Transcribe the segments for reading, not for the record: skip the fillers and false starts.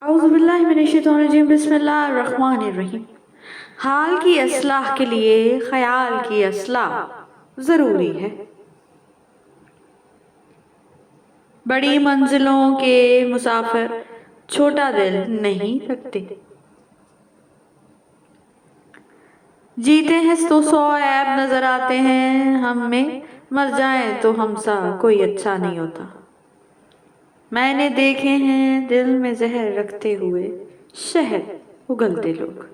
औज़ुबिल्लाहिमिनश्शैतानिर्रजीम बिस्मिल्लाहिर्रहमानिर्रहीम। हाल की इस्लाह के लिए ख्याल की इस्लाह ज़रूरी है। बड़ी मंजिलों के मुसाफिर छोटा दिल नहीं रखते। जीते हैं तो 100 ऐब नजर आते हैं हम में, मर जाएं तो हमसा कोई अच्छा नहीं होता। मैंने देखे हैं दिल में जहर रखते हुए शहद उगलते लोग।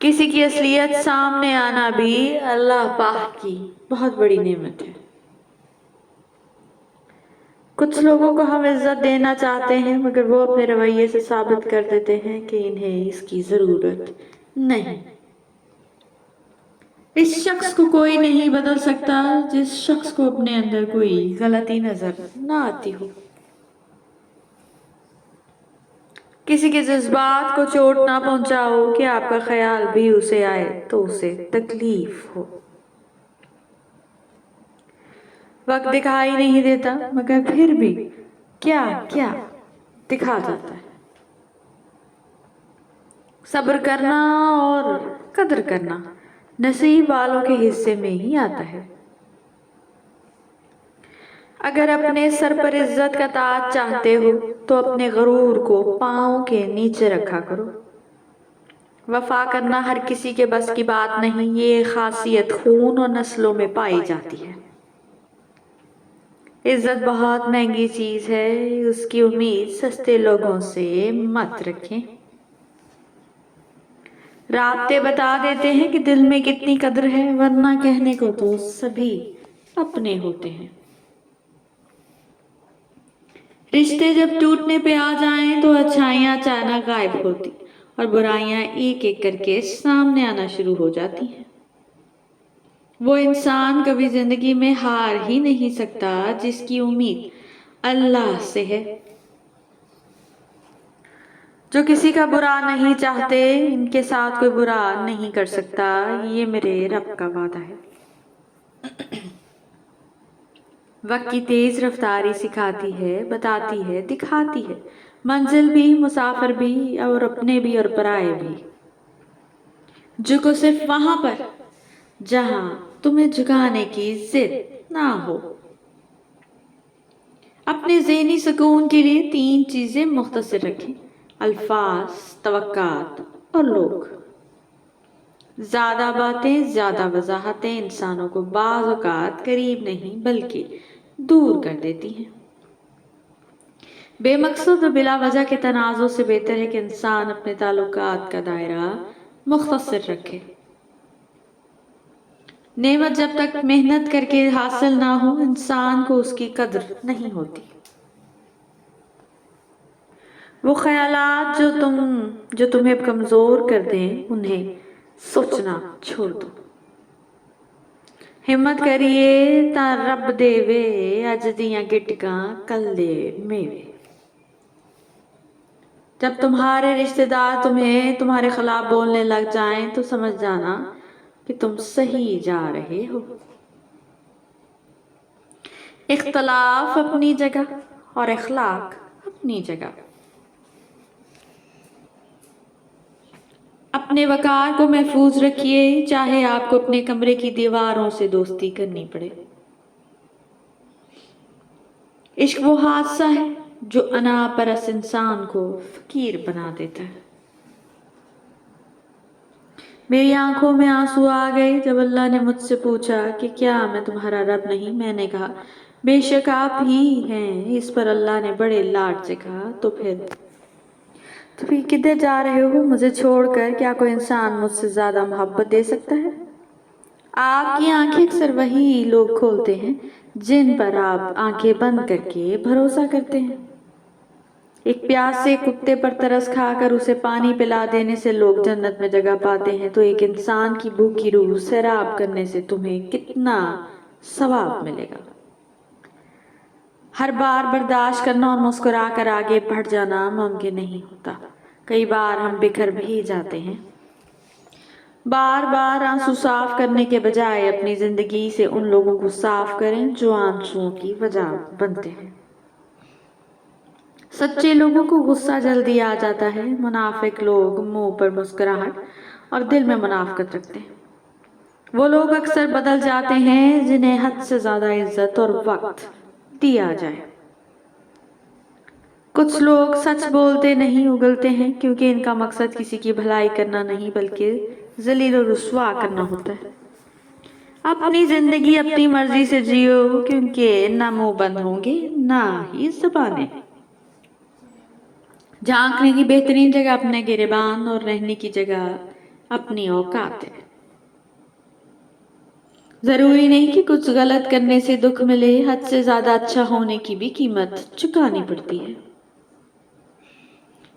किसी की असलियत सामने आना भी अल्लाह पाक की बहुत बड़ी नेमत है। कुछ लोगों को हम इज्जत देना चाहते हैं मगर वो अपने रवैये से साबित कर देते हैं कि इन्हें इसकी जरूरत नहीं। इस शख्स को कोई नहीं बदल सकता जिस शख्स को अपने अंदर कोई गलती नजर ना आती हो। किसी के जज्बात को चोट ना पहुंचाओ कि आपका ख्याल भी उसे आए तो उसे तकलीफ हो। वक्त दिखाई नहीं देता मगर फिर भी क्या क्या दिखा जाता है। सब्र करना और कदर करना नसीब वालों के हिस्से में ही आता है। अगर अपने सर पर इज्जत का ताज चाहते हो तो अपने गरूर को पांव के नीचे रखा करो। वफा करना हर किसी के बस की बात नहीं, ये खासियत खून और नस्लों में पाई जाती है। इज्जत बहुत महंगी चीज है, उसकी उम्मीद सस्ते लोगों से मत रखें। राब्ते बता देते हैं कि दिल में कितनी कदर है, वरना कहने को तो सभी अपने होते हैं। रिश्ते जब टूटने पे आ जाएं तो अच्छाइयां अचानक गायब होती और बुराइयां एक एक करके सामने आना शुरू हो जाती हैं। वो इंसान कभी जिंदगी में हार ही नहीं सकता जिसकी उम्मीद अल्लाह से है। जो किसी का बुरा नहीं चाहते, इनके साथ कोई बुरा नहीं कर सकता, ये मेरे रब का वादा है। वक्त की तेज रफ्तारी सिखाती है, बताती है, दिखाती है मंजिल भी, मुसाफिर भी और अपने भी और पराए भी। झुको सिर्फ वहां पर जहां तुम्हें झुकाने की जिद ना हो। अपने ज़हनी सुकून के लिए 3 चीजें मुख्तसर रखें: अल्फाज, तवक्कात और लोग। ज्यादा बातें, ज्यादा वजाहतें इंसानों को बाज़ औक़ात करीब नहीं बल्कि दूर कर देती हैं। बेमकसद और बिला वजह के तनाज़ों से बेहतर है कि इंसान अपने ताल्लुकात का दायरा मुख्तसर रखे। नेमत जब तक मेहनत करके हासिल ना हो, इंसान को उसकी कद्र नहीं होती। वो ख्यालात जो तुम्हें कमजोर कर दें, उन्हें सोचना छोड़ दो। हिम्मत करिए ता रब देवे, अज दियां गिटकां कल दे मेवे। जब तुम्हारे रिश्तेदार तुम्हें तुम्हारे खिलाफ बोलने लग जाएं तो समझ जाना कि तुम सही जा रहे हो। इख्तलाफ अपनी जगह और इखलाक अपनी जगह। अपने वकार को महफूज रखिए, चाहे आपको अपने कमरे की दीवारों से दोस्ती करनी पड़े। इश्क वो हादसा है जो अना परस इंसान को फकीर बना देता है। मेरी आंखों में आंसू आ गए जब अल्लाह ने मुझसे पूछा कि क्या मैं तुम्हारा रब नहीं। मैंने कहा बेशक आप ही हैं। इस पर अल्लाह ने बड़े लाड से कहा तो फिर किधर जा रहे हो मुझे छोड़कर? क्या कोई इंसान मुझसे ज्यादा मोहब्बत दे सकता है? आपकी आंखें अक्सर वही लोग खोलते हैं जिन पर आप आंखें बंद करके भरोसा करते हैं। एक प्यासे कुत्ते पर तरस खाकर उसे पानी पिला देने से लोग जन्नत में जगह पाते हैं, तो एक इंसान की भूखी रूह सैराब करने से तुम्हें कितना सवाब मिलेगा। हर बार बर्दाश्त करना और मुस्कुरा कर आगे बढ़ जाना मुमकिन नहीं होता। कई बार हम बिखर भी जाते हैं। बार बार आंसू साफ करने के बजाय अपनी जिंदगी से उन लोगों को साफ करें जो आंसुओं की वजह बनते हैं। सच्चे लोगों को गुस्सा जल्दी आ जाता है, मुनाफिक लोग मुंह पर मुस्कुराहट और दिल में मुनाफिकत रखते हैं। वो लोग अक्सर बदल जाते हैं जिन्हें हद से ज्यादा इज्जत और वक्त दिया जाए। कुछ लोग सच बोलते नहीं उगलते हैं क्योंकि इनका मकसद किसी की भलाई करना नहीं बल्कि जलील और रुस्वा करना होता है। अपनी जिंदगी अपनी मर्जी से जियो क्योंकि ना मुंह बंद होंगे ना ही जुबानें। झांकने की बेहतरीन जगह अपने गिरेबान और रहने की जगह अपनी औकात है। जरूरी नहीं कि कुछ गलत करने से दुख मिले, हद से ज्यादा अच्छा होने की भी कीमत चुकानी पड़ती है।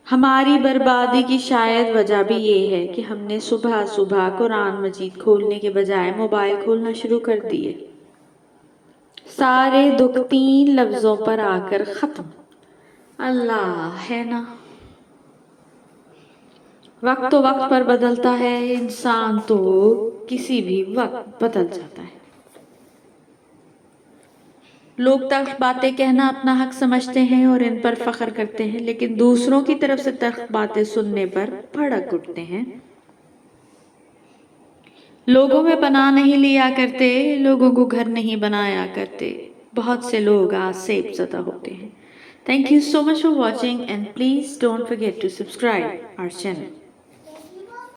हमारी बर्बादी की शायद वजह भी ये है कि हमने सुबह सुबह कुरान मजीद खोलने के बजाय मोबाइल खोलना शुरू कर दिए। सारे दुख 3 लफ्जों पर आकर खत्म, अल्लाह है ना। वक्त तो वक्त पर बदलता है, इंसान तो किसी भी वक्त बदल जाता है। लोग तल्ख बातें कहना अपना हक समझते हैं और इन पर फख्र करते हैं, लेकिन दूसरों की तरफ से तल्ख बातें सुनने पर भड़क उठते हैं। लोगों में पनाह नहीं लिया करते, लोगों को घर नहीं बनाया करते। बहुत से लोग आज सेब ज़दा होते हैं। Thank you so much for watching and please don't forget to subscribe our channel.